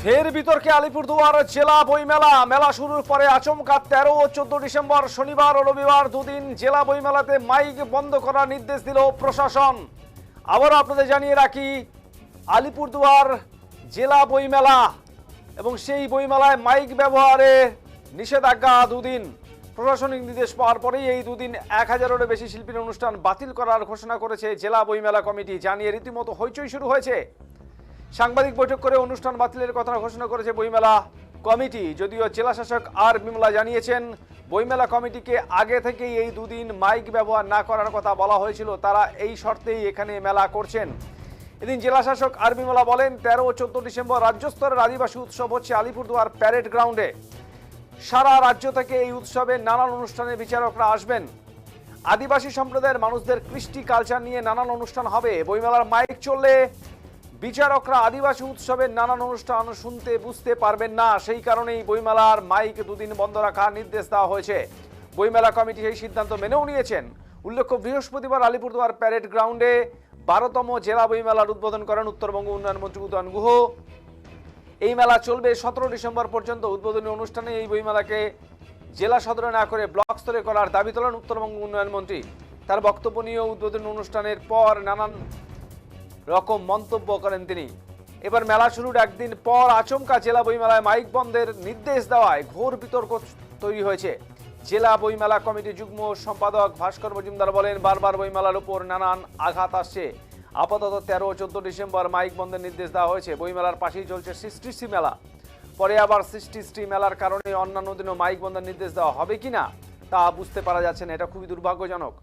ফের বিতর্কে আলিপুরদুয়ার জেলা বইমেলা। মেলা শুরুর পরে আচমকা 13 ও 14 ডিসেম্বর শনিবার ও রবিবার দুদিন জেলা বইমেলাতে মাইক বন্ধ করার নির্দেশ দিল প্রশাসন। আবারও আপনাদের জানিয়ে রাখি, আলিপুরদুয়ার জেলা বইমেলা এবং সেই বইমেলায় মাইক ব্যবহারে নিষেধাজ্ঞা দুদিন। প্রশাসনিক নির্দেশ পাওয়ার পরেই এই দুদিন 1000-এরও বেশি শিল্পীর অনুষ্ঠান বাতিল করার ঘোষণা করেছে জেলা বইমেলা কমিটি। জানিয়ে রীতিমতো হইচই শুরু হয়েছে। সাংবাদিক বৈঠক করে অনুষ্ঠান বাতিলের কথা ঘোষণা করেছে বইমেলা কমিটি। যদিও জেলা শাসক আর বিমলা জানিয়েছেন, বইমেলা কমিটিকে আগে থেকেই এই দুদিন মাইক ব্যবহার না করার কথা বলা হয়েছিল, তারা এই শর্তেই এখানে মেলা করছেন। এদিন জেলা শাসক আর বিমলা বলেন, 13 ও 14 ডিসেম্বর রাজ্য স্তরের আদিবাসী উৎসব হচ্ছে আলিপুরদুয়ার প্যারেড গ্রাউন্ডে। সারা রাজ্য থেকে এই উৎসবে নানান অনুষ্ঠানে বিচারকরা আসবেন। আদিবাসী সম্প্রদায়ের মানুষদের কৃষ্টি কালচার নিয়ে নানান অনুষ্ঠান হবে। বইমেলার মাইক চললে বিচারকরা আদিবাসী উৎসবের নানান অনুষ্ঠান শুনতে বুঝতে পারবেন না। সেই কারণেই বইমেলার মাইক দুদিন বন্ধ রাখার নির্দেশ দেওয়া হয়েছে। বইমেলা কমিটি সেই সিদ্ধান্ত মেনেও নিয়েছেন। উল্লেখ্য, বৃহস্পতিবার আলিপুরদুয়ার প্যারেড গ্রাউন্ডে 12তম জেলা বইমেলার উদ্বোধন করেন উত্তরবঙ্গ উন্নয়ন মন্ত্রী উদয়ন গুহ। এই মেলা চলবে 17 ডিসেম্বর পর্যন্ত। উদ্বোধনী অনুষ্ঠানে এই বইমেলাকে জেলা সদরে না করে ব্লক স্তরে করার দাবি তোলেন উত্তরবঙ্গ উন্নয়ন মন্ত্রী। তার বক্তব্য নিয়ে উদ্বোধনী অনুষ্ঠানের পর নানান রকম মন্তব্য করেন তিনি। এবার মেলা শুরুর একদিন পর আচমকা জেলা বইমেলায় মাইক বন্ধের নির্দেশ দেওয়ায় ঘোর বিতর্ক তৈরি হয়েছে। জেলা বইমেলা কমিটির যুগ্ম সম্পাদক ভাস্কর মজুমদার বলেন, বারবার বইমেলার উপর নানান আঘাত আসছে। আপাতত 13 ও 14 ডিসেম্বর মাইক বন্ধের নির্দেশ দেওয়া হয়েছে। বইমেলার পাশেই চলছে সৃষ্টিশ্রী মেলা, পরে আবার সৃষ্টিশ্রী মেলার কারণে অন্যান্য দিনও মাইক বন্ধের নির্দেশ দেওয়া হবে কিনা তা বুঝতে পারা যাচ্ছে না। এটা খুবই দুর্ভাগ্যজনক।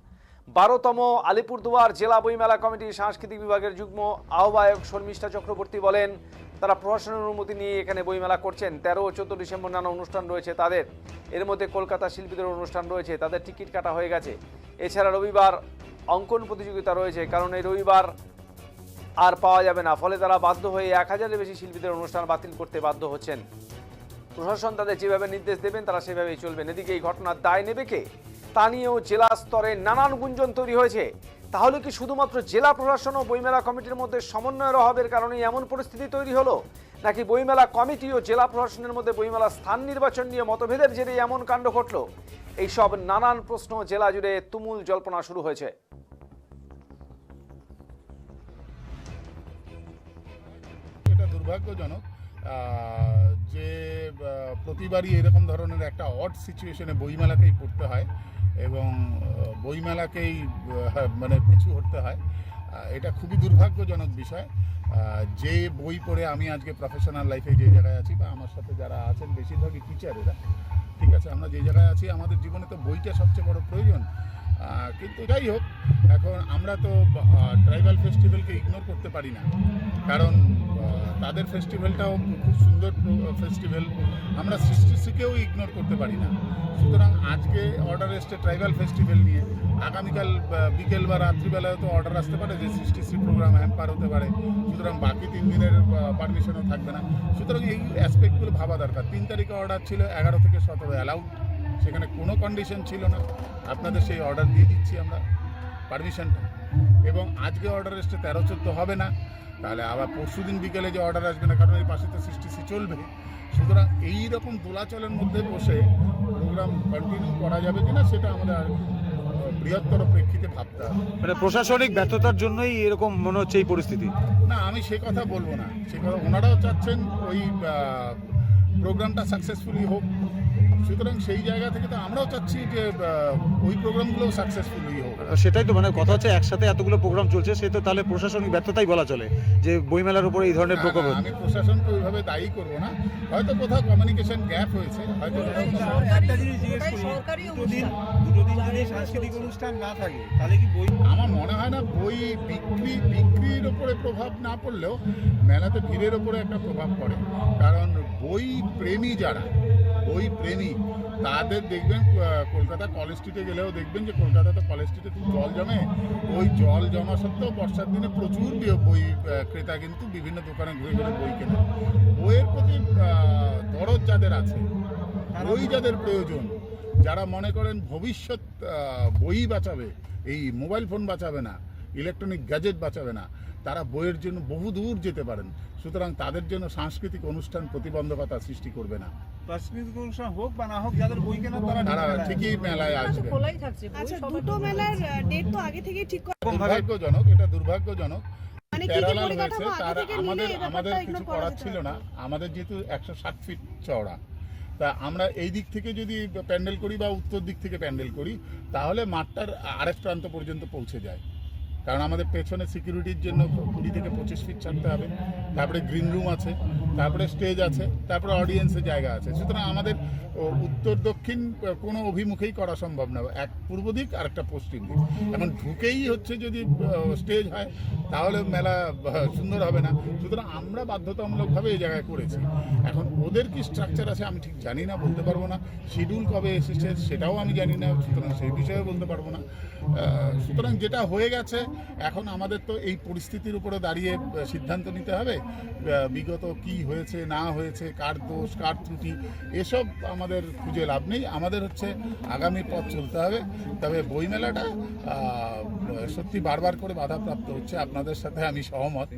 12তম আলিপুরদুয়ার জেলা বইমেলা কমিটির সাংস্কৃতিক বিভাগের যুগ্ম আহ্বায়ক শর্মিষ্ঠা চক্রবর্তী বলেন, তারা প্রশাসনের অনুমতি নিয়ে এখানে বইমেলা করছেন। 13 ও 14 ডিসেম্বর নানা অনুষ্ঠান রয়েছে তাদের। এর মধ্যে কলকাতা শিল্পীদের অনুষ্ঠান রয়েছে, তাদের টিকিট কাটা হয়ে গেছে। এছাড়া রবিবার অঙ্কন প্রতিযোগিতা রয়েছে, কারণ এই রবিবার আর পাওয়া যাবে না। ফলে তারা বাধ্য হয়ে 1000-এর বেশি শিল্পীদের অনুষ্ঠান বাতিল করতে বাধ্য হচ্ছেন। প্রশাসন তাদের যেভাবে নির্দেশ দেবেন তারা সেভাবেই চলবেন। এদিকে এই ঘটনার দায় নেবে কে তা নিয়েও জেলা স্তরে নানান গুঞ্জন তৈরি হয়েছে। তাহলে কি শুধুমাত্র জেলা প্রশাসন ও বইমেলা কমিটির মধ্যে সমন্বয়ের অভাবের কারণে এমন পরিস্থিতি তৈরি হলো, নাকি বইমেলা কমিটি ও জেলা প্রশাসনের মধ্যে বইমেলা স্থান নির্বাচন নিয়ে মতভেদের জেরে এমন কাণ্ড ঘটলো? এইসব নানান প্রশ্ন জেলা জুড়ে তুমুল জল্পনা শুরু হয়েছে। এটা দুর্ভাগ্যজনক যে প্রতিবারই এরকম ধরনের একটা অড সিচুয়েশনে বইমেলাকেই পড়তে হয় এবং বইমেলাকেই মানে পিছু হটতে হয়। এটা খুবই দুর্ভাগ্যজনক বিষয়। যে বই পড়ে আমি আজকে প্রফেশনাল লাইফে যে জায়গায় আছি, বা আমার সাথে যারা আছেন বেশিরভাগই টিচারেরা, ঠিক আছে, আমরা যে জায়গায় আছি আমাদের জীবনে তো বইটা সবচেয়ে বড় প্রয়োজন। কিন্তু যাই হোক, এখন আমরা তো ট্রাইবাল ফেস্টিভ্যালকে ইগনোর করতে পারি না, কারণ তাদের ফেস্টিভ্যালটাও খুব সুন্দর ফেস্টিভ্যাল। আমরা সৃষ্টিকেও ইগনোর করতে পারি না। সুতরাং আজকে অর্ডার এসছে ট্রাইবাল ফেস্টিভ্যাল নিয়ে, আগামীকাল বিকেল বা রাত্রিবেলায় তো অর্ডার আসতে পারে যে সৃষ্টি প্রোগ্রাম হ্যাম্পার হতে পারে। সুতরাং বাকি 3 দিনের পারমিশনও থাকবে না। সুতরাং এই অ্যাসপেক্টগুলো ভাবা দরকার। 3 তারিখে অর্ডার ছিল, 11 থেকে 17 অ্যালাউড, সেখানে কোনো কন্ডিশন ছিল না। আপনাদের সেই অর্ডার দিয়ে দিচ্ছি আমরা পারমিশনটা, এবং আজকে অর্ডার এসছে 13-14 হবে না, তাহলে আবার পরশু দিন বিকেলে যে অর্ডার আসবে না, কারণ এই পাশে তো সৃষ্টি চলবে। সুতরাং এই রকম দোলাচলের মধ্যে বসে প্রোগ্রাম কন্টিনিউ করা যাবে কিনা সেটা আমাদের বৃহত্তর প্রেক্ষিতে ভাবতে হবে। মানে প্রশাসনিক ব্যর্থতার জন্যই এরকম মনে হচ্ছে এই পরিস্থিতি? না, আমি সে কথা বলবো না। সে কথা ওনারাও চাচ্ছেন ওই প্রোগ্রামটা সাকসেসফুলি হোক, সুতরাং সেই জায়গা থেকে তো আমরাও চাচ্ছি যে ওই প্রোগ্রামগুলো সাকসেসফুলি হোক। সেটাই তো, মানে কথা হচ্ছে একসাথে এতগুলো প্রোগ্রাম চলছে, সে তো তাহলে প্রশাসনিক ব্যর্থতাই বলা চলে যে বইমেলার উপরে এই ধরনের প্রকোপ হচ্ছে। আমি প্রশাসনকে ওইভাবে দায়ী করব না, হয়তো কোথাও কমিউনিকেশন গ্যাপ হয়েছে, হয়তো একটা জিনিস জিজ্ঞেস করি, দুটো দিন যদি সাংস্কৃতিক অনুষ্ঠান না থাকে তাহলে কি বই, আমার মনে হয় না বই বিক্রির ওপরে প্রভাব না পড়লেও মেলাতে ভিড়ের ওপরে একটা প্রভাব পড়ে। কারণ বই প্রেমী যারা, বই প্রেমী তাদের দেখবেন কলকাতা কলেজ স্ট্রিটে গেলেও দেখবেন যে কলকাতাতে কলেজ স্ট্রিটে জল জমে। ওই জল জমা সত্ত্বেও বর্ষার দিনে প্রচুর বই ক্রেতা কিন্তু বিভিন্ন দোকানে ঘুরে ঘুরে বই কেনে। বইয়ের প্রতি দরদ যাদের আছে, বই যাদের প্রয়োজন, যারা মনে করেন ভবিষ্যৎ বই বাঁচাবে, এই মোবাইল ফোন বাঁচাবে না, ইলেকট্রনিক গ্যাজেট বাঁচাবে না, তারা বইয়ের জন্য বহু দূর যেতে পারেন। সুতরাং তাদের জন্য সাংস্কৃতিক অনুষ্ঠান প্রতিবন্ধকতা সৃষ্টি করবে না। সাংস্কৃতিক অনুষ্ঠান হোক বা না হোক, যাদের বই কেনা তারা ঠিকই মেলায় আসবে। আচ্ছা, দুটো মেলার ডেট তো আগে থেকেই ঠিক করা, দুর্ভাগ্যজনক, এটা দুর্ভাগ্যজনক। মানে কি কি প্যারালাল হয়েছে, পরিকাঠামো আগে তার থেকে নিলে এই আমাদের ব্যাপারটা কিছু ইগনোর করার করা ছিল যেত না। আমাদের যেহেতু 160 ফিট চওড়া, তা আমরা এই দিক থেকে যদি প্যান্ডেল করি বা উত্তর দিক থেকে প্যান্ডেল করি, তাহলে মাঠটার আরেক প্রান্ত পর্যন্ত পৌঁছে যায়। কারণ আমাদের পেছনে সিকিউরিটির জন্য 20 থেকে 25 ফিট ছাড়তে হবে, তারপরে গ্রিন রুম আছে, তারপরে স্টেজ আছে, তারপরে অডিয়েন্সের জায়গা আছে। সুতরাং আমাদের উত্তর দক্ষিণ কোনো অভিমুখেই করা সম্ভব না, এক পূর্ব দিক আর একটা পশ্চিম দিক। এখন ঢুকেই হচ্ছে যদি স্টেজ হয় তাহলে মেলা সুন্দর হবে না। সুতরাং আমরা বাধ্যতামূলকভাবে এই জায়গায় করেছি। এখন ওদের কি স্ট্রাকচার আছে আমি ঠিক জানি না, বলতে পারবো না। শিডিউল কবে এসেছে সেটাও আমি জানি না, সুতরাং সেই বিষয়ে বলতে পারবো না। সুতরাং যেটা হয়ে গেছে, এখন আমাদের তো এই পরিস্থিতির উপরে দাঁড়িয়ে সিদ্ধান্ত নিতে হবে। বিগত কি হয়েছে না হয়েছে, কার দোষ কার ত্রুটি, এসব আমাদের খুঁজে লাভ নেই। আমাদের হচ্ছে আগামী পথ চলতে হবে। তবে বইমেলাটা সত্যি বারবার করে বাধাপ্রাপ্ত হচ্ছে, আপনাদের সাথে আমি সহমত।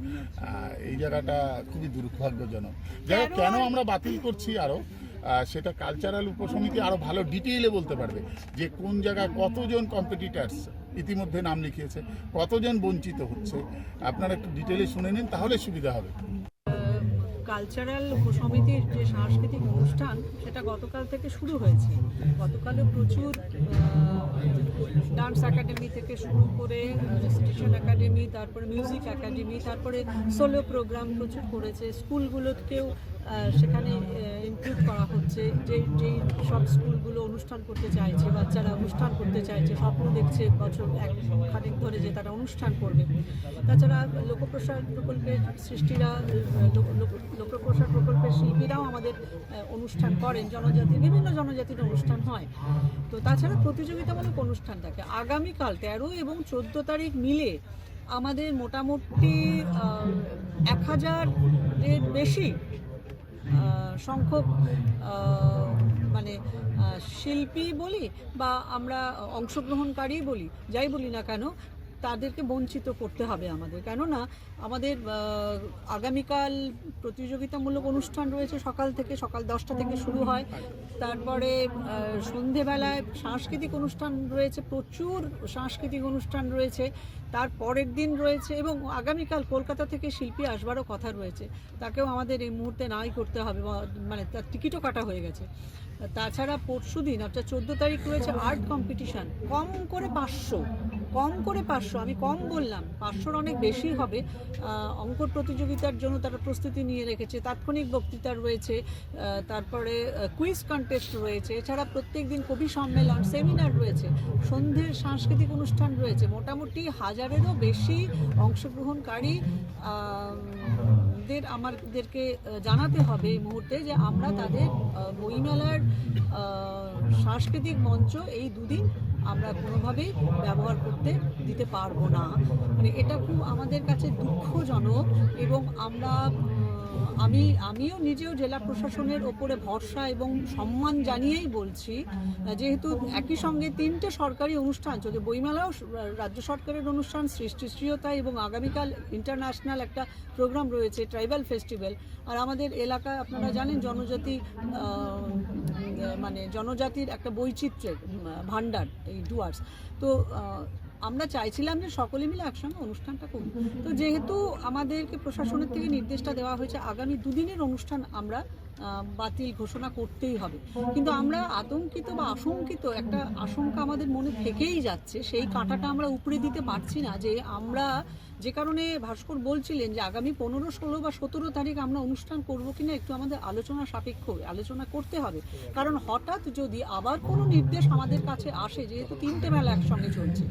এই জায়গাটা খুবই দুর্ভাগ্যজনক। যাই হোক, কেন আমরা বাতিল করছি আরও, সেটা কালচারাল উপসমিতি আরও ভালো ডিটেইলে বলতে পারবে যে কোন জায়গায় কতজন কম্পিটিটার্স ইতিমধ্যে নাম লিখিয়েছে, কতজন বঞ্চিত হচ্ছে। আপনারা একটু ডিটেইলে শুনে নিন, তাহলে সুবিধা হবে। কালচারাল উপসমিতির যে সাংস্কৃতিক অনুষ্ঠান, সেটা গতকাল থেকে শুরু হয়েছে। গতকালে প্রচুর ডান্স একাডেমি থেকে শুরু করে রেসিটেশন একাডেমি, তারপরে মিউজিক একাডেমি, তারপরে সোলো প্রোগ্রাম প্রচুর করেছে। স্কুলগুলোকেও সেখানে ইনক্লুড করা হচ্ছে, যেই সব স্কুলগুলো অনুষ্ঠান করতে চাইছে, বাচ্চারা অনুষ্ঠান করতে চাইছে, স্বপ্ন দেখছে বছর খানেক ধরে যে তারা অনুষ্ঠান করবে। তাছাড়া লোকপ্রসাদ প্রকল্পের সৃষ্টিরা, লোকপ্রসাদ প্রকল্পের শিল্পীরাও আমাদের অনুষ্ঠান করেন, বিভিন্ন জনজাতির অনুষ্ঠান হয়। তো তাছাড়া প্রতিযোগিতামূলক অনুষ্ঠান থাকে। আগামীকাল 13 এবং 14 তারিখ মিলে আমাদের মোটামুটি 1000-এর বেশি সংখ্যক মানে শিল্পী বলি বা আমরা অংশগ্রহণকারী বলি, যাই বলি না কেন, তাদেরকে বঞ্চিত করতে হবে আমাদের। কেননা আমাদের আগামীকাল প্রতিযোগিতামূলক অনুষ্ঠান রয়েছে, সকাল 10টা থেকে শুরু হয়। তারপরে সন্ধেবেলায় সাংস্কৃতিক অনুষ্ঠান রয়েছে, প্রচুর সাংস্কৃতিক অনুষ্ঠান রয়েছে। তার পরের দিন রয়েছে, এবং আগামীকাল কলকাতা থেকে শিল্পী আসবারও কথা রয়েছে, তাকেও আমাদের এই মুহূর্তে নাই করতে হবে, মানে তার টিকিটও কাটা হয়ে গেছে। তাছাড়া পরশু দিন অর্থাৎ 14 তারিখ রয়েছে আর্ট কম্পিটিশান, কম করে 500, আমি কম বললাম, 500-র অনেক বেশি হবে। অঙ্ক প্রতিযোগিতার জন্য তারা প্রস্তুতি নিয়ে রেখেছে, তাৎক্ষণিক বক্তৃতা রয়েছে, তারপরে কুইজ কন্টেস্ট রয়েছে, এছাড়া প্রত্যেক দিন কবি সম্মেলন, সেমিনার রয়েছে, সন্ধ্যের সাংস্কৃতিক অনুষ্ঠান রয়েছে। মোটামুটি 1000-এরও বেশি অংশগ্রহণকারী আমাদেরকে জানাতে হবে এই মুহূর্তে যে আমরা তাদের বইমেলার সাংস্কৃতিক মঞ্চ এই দুদিন আমরা কোনোভাবেই ব্যবহার করতে দিতে পারবো না। মানে এটা খুব আমাদের কাছে দুঃখজনক, এবং আমিও নিজেও জেলা প্রশাসনের ওপরে ভরসা এবং সম্মান জানিয়েই বলছি, যেহেতু একই সঙ্গে 3টে সরকারি অনুষ্ঠান চলছে, বইমেলাও রাজ্য সরকারের অনুষ্ঠান, সৃষ্টিশীলতা, এবং আগামীকাল ইন্টারন্যাশনাল একটা প্রোগ্রাম রয়েছে, ট্রাইবাল ফেস্টিভ্যাল। আর আমাদের এলাকায় আপনারা জানেন জনজাতির একটা বৈচিত্র্যের ভাণ্ডার এই ডুয়ার্স। তো আমরা চাইছিলাম যে সকলে মিলে একসঙ্গে অনুষ্ঠানটা করি। তো যেহেতু আমাদেরকে প্রশাসনের থেকে নির্দেশটা দেওয়া হয়েছে আগামী 2 দিনের অনুষ্ঠান আমরা বাতিল ঘোষণা করতেই হবে। কিন্তু আমরা আতঙ্কিত বা আশঙ্কিত, একটা আশঙ্কা আমাদের মনে থেকেই যাচ্ছে, সেই কাঁটাটা আমরা উপড়ে দিতে পারছি না। যে আমরা যে কারণে ভাস্কর বলছিলেন যে আগামী 15, 16 বা 17 তারিখ আমরা অনুষ্ঠান করব কিনা একটু আমাদের আলোচনা সাপেক্ষ আলোচনা করতে হবে। কারণ হঠাৎ যদি আবার কোনো নির্দেশ আমাদের কাছে আসে, যেহেতু 3টে মেলা একসঙ্গে চলছে,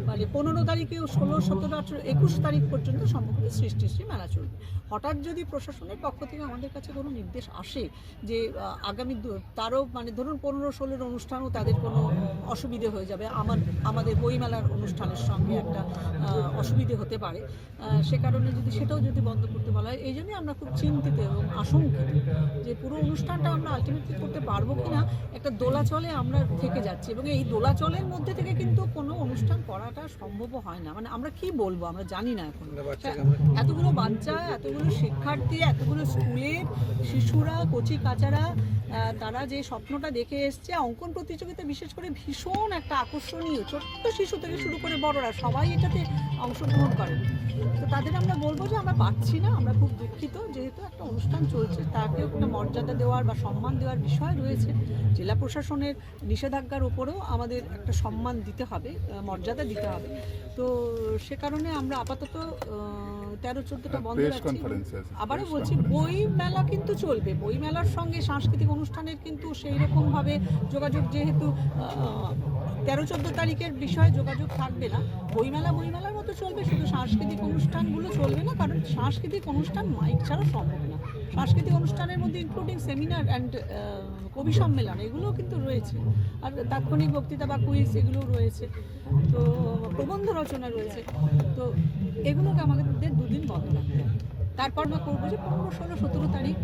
মানে 15 তারিখে 16, 17, 18, 21 তারিখ পর্যন্ত সম্ভবত সৃষ্টি মেলা চলবে। হঠাৎ যদি প্রশাসনের পক্ষ থেকে আমাদের কাছে কোনো নির্দেশ আসে যে আগামী তারও মানে ধরুন 15, 16 অনুষ্ঠানও তাদের কোনো অসুবিধে হয়ে যাবে, আমাদের বইমেলার অনুষ্ঠানের সঙ্গে একটা অসুবিধে হতে পারে, সে কারণে যদি সেটাও যদি বন্ধ করতে বলা হয়, এই জন্যই আমরা খুব চিন্তিত এবং আশঙ্কিত যে পুরো অনুষ্ঠানটা আমরা আলটিমেটলি করতে পারবো কিনা একটা দোলাচলে আমরা থেকে যাচ্ছি। এবং এই দোলাচলের মধ্যে থেকে কিন্তু কোনো অনুষ্ঠান করাটা সম্ভব হয় না। মানে আমরা কি বলবো, আমরা জানি না এখন। এতগুলো বাচ্চা, এতগুলো শিক্ষার্থী, এতগুলো স্কুলের শিশুরা, কচি কাচারা, তারা যে স্বপ্নটা দেখে এসছে, অঙ্কন প্রতিযোগিতা বিশেষ করে ভীষণ একটা আকর্ষণীয়, ছোট্ট শিশু থেকে শুরু করে বড়রা সবাই এটাতে অংশগ্রহণ করে। তো তাদের আমরা বলবো যে আমরা পাচ্ছি না, আমরা খুব দুঃখিত। যেহেতু একটা অনুষ্ঠান চলছে, তাকেও একটা মর্যাদা দেওয়ার বা সম্মান দেওয়ার বিষয় রয়েছে। জেলা প্রশাসনের নিষেধাজ্ঞার উপরেও আমাদের একটা সম্মান দিতে হবে, মর্যাদা দিতে হবে। তো সে কারণে আমরা আপাতত 13-14টা বন্ধ রাখছি। আবারও বলছি, বই মেলা কিন্তু চলবে। বই মেলার সঙ্গে সাংস্কৃতিক অনুষ্ঠানের কিন্তু সেই রকমভাবে যোগাযোগ, যেহেতু 13-14 তারিখের বিষয়ে যোগাযোগ থাকবে না। বইমেলার মতো চলবে, শুধু সাংস্কৃতিক অনুষ্ঠানগুলো চলবে না, কারণ সাংস্কৃতিক অনুষ্ঠান মাইক ছাড়া সম্ভব না। সাংস্কৃতিক অনুষ্ঠানের মধ্যে ইনক্লুডিং সেমিনার অ্যান্ড কবি সম্মেলন এগুলোও কিন্তু রয়েছে, আর তাৎক্ষণিক বক্তৃতা বা কুইজ এগুলোও রয়েছে, তো প্রবন্ধ রচনা রয়েছে। তো এগুলোকে আমাদের 2 দিন বন্ধ রাখতে হবে। তারপর আমরা করবো যে 15, 16, 17 তারিখ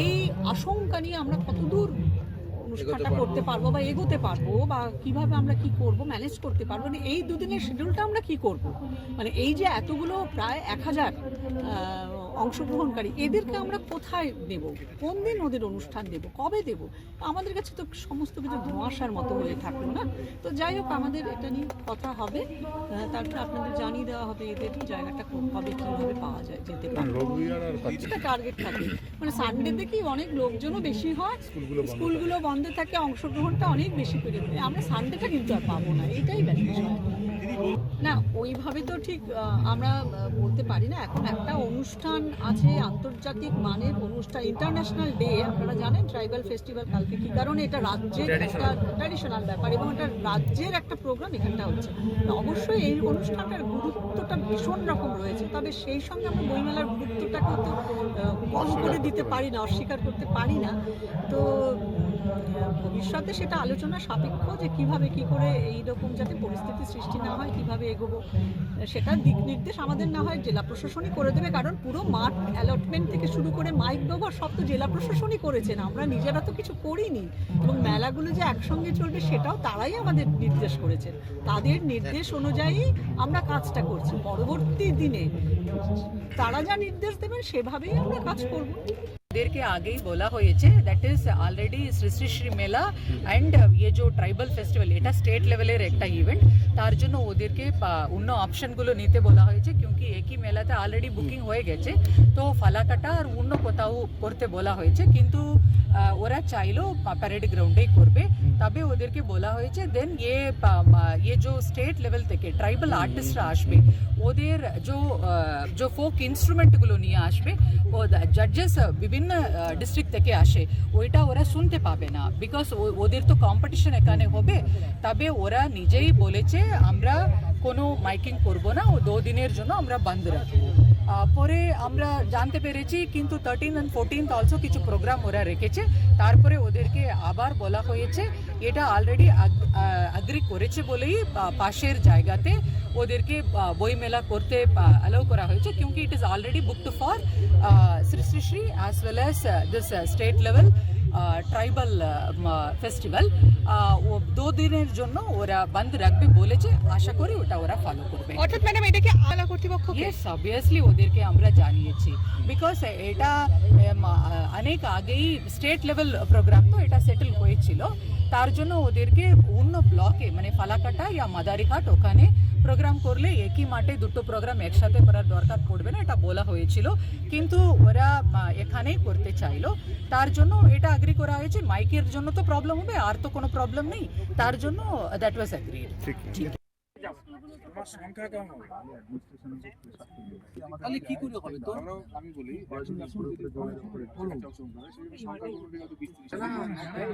এই আশঙ্কা নিয়ে আমরা কতদূর অনুষ্ঠানটা করতে পারবো বা এগোতে পারবো, বা কিভাবে আমরা কি করব, ম্যানেজ করতে পারবো। মানে এই 2 দিনের শিডিউলটা আমরা কি করব, মানে এই যে এতগুলো প্রায় 1000 অংশগ্রহণকারী, এদেরকে আমরা কোথায় দেব, কোন দিন ওদের অনুষ্ঠান দেব, কবে দেব, আমাদের কাছে তো সমস্ত কিছু ধোঁয়াশার মতো হয়ে থাকলো না। তো যাই হোক, আমাদের এটা নিয়ে কথা হবে, তারপরে আপনাদের জানিয়ে দেওয়া হবে এদের জায়গাটা কবে কীভাবে পাওয়া যায়, যেতে পারে। এটা টার্গেট থাকে, মানে সানডেতে কি অনেক লোকজনও বেশি হয়, স্কুলগুলো বন্ধ থাকে, অংশগ্রহণটা অনেক বেশি করে দেবে। আমরা সানডেটা কিন্তু আর পাবো না, এটাই বিষয় না। ওইভাবে তো ঠিক আমরা বলতে পারি না। এখন একটা অনুষ্ঠান আছে, আন্তর্জাতিক মানের অনুষ্ঠান, ইন্টারন্যাশনাল ডে, আপনারা জানেন ট্রাইবাল ফেস্টিভ্যাল কালকে, কি কারণে এটা রাজ্যের একটা ট্র্যাডিশনাল ব্যাপার এবং এটা রাজ্যের একটা প্রোগ্রাম এখানটা হচ্ছে। অবশ্যই এই অনুষ্ঠানটার গুরুত্বটা ভীষণ রকম রয়েছে, তবে সেই সঙ্গে আমরা বইমেলার গুরুত্বটাকে তো কম করে দিতে পারি না, অস্বীকার করতে পারি না। তো ভবিষ্যতে সেটা আলোচনা সাপেক্ষ যে কিভাবে কি করে এইরকম যাতে পরিস্থিতি সৃষ্টি না হয়, কিভাবে এগোবো, সেটার দিক নির্দেশ আমাদের না হয় জেলা প্রশাসনই করে দেবে। কারণ পুরো মাঠ অ্যালটমেন্ট থেকে শুরু করে মাইক ব্যবহার সব তো জেলা প্রশাসনই করেছেন, আমরা নিজেরা তো কিছু করিনি। এবং মেলাগুলো যে একসঙ্গে চলবে সেটাও তারাই আমাদের নির্দেশ করেছেন, তাদের নির্দেশ অনুযায়ী আমরা কাজটা করছি। পরবর্তী দিনে তারা যা নির্দেশ দেবেন সেভাবেই আমরা কাজ করব। ওদেরকে আগেই বলা হয়েছে, দ্যাট ইজ অলরেডি শ্রী মেলা অ্যান্ড ये जो ট্রাইবাল ফেস্টিভ্যাল, এটা স্টেট লেভেলের একটা ইভেন্ট, তার জন্য ওদেরকে অন্য অপশনগুলো নিতে বলা হয়েছে, কিউকি একই মেলাতে অলরেডি বুকিং হয়ে গেছে। তো ফালাকাটা আর অন্য কোথাও করতে বলা হয়েছে, কিন্তু ওরা চাইলো প্যারেড গ্রাউন্ডেই করবে। তবে ওদেরকে বলা হয়েছে দেন ये जो স্টেট লেভেল থেকে ট্রাইবাল আর্টিস্টরা আসবে, ওদের जो ফোক ইনস্ট্রুমেন্টগুলো নিয়ে আসবে, ও জাজেস বিভিন্ন ডিস্ট্রিক্ট থেকে আসে, ওইটা ওরা শুনতে পাবে না, বিকজ ওদের তো কম্পিটিশন এখানে হবে। তবে ওরা নিজেই বলেছে আমরা কোনো মাইকিং করব না, ও 2 দিনের জন্য আমরা বন্ধ রাখবো। পরে আমরা জানতে পেরেছি কিন্তু 13 and 14 অলসো কিছু প্রোগ্রাম ওরা রেখেছে। তারপরে ওদেরকে আবার বলা হয়েছে, এটা অলরেডি অ্যাগ্রি করেছে বলেই পাশের জায়গাতে ওদেরকে বইমেলা করতে অ্যালাউ করা হয়েছে, কিউকি it is already booked for Shri as well as this state level tribal festival. ও 2 দিনের জন্য ওরা বন্ধ রাখবে বলেছে, আশা করি ওটা ওরা ফলো করবে। অর্থাৎ ম্যাডাম এটা কি আলা কর্তৃপক্ষ? ইয়েস, অবভিয়াসলি ওদেরকে আমরা জানিয়েছি, বিকজ এটা অনেক আগেই স্টেট লেভেল প্রোগ্রাম, তো এটা সেটেল হয়েছিল। তার জন্য ওদেরকে অন্য ব্লকে মানে ফালাকাটা ইয়া মাদারিঘাট ওখানে প্রোগ্রাম করলে একই মাঠে দুটো প্রোগ্রাম একসাথে করার দরকার পড়বে না, এটা বলা হয়েছিল, কিন্তু ওরা এখানেই করতে চাইলো, তার জন্য এটা এগ্রি করা হয়েছে। মাইকের জন্য তো প্রবলেম হবে, আর তো কোনো প্রবলেম নেই, তার জন্য দ্যাট ওয়াজ এগ্রিড। ঠিক তাহলে কি করে হবে তো? আমি বলি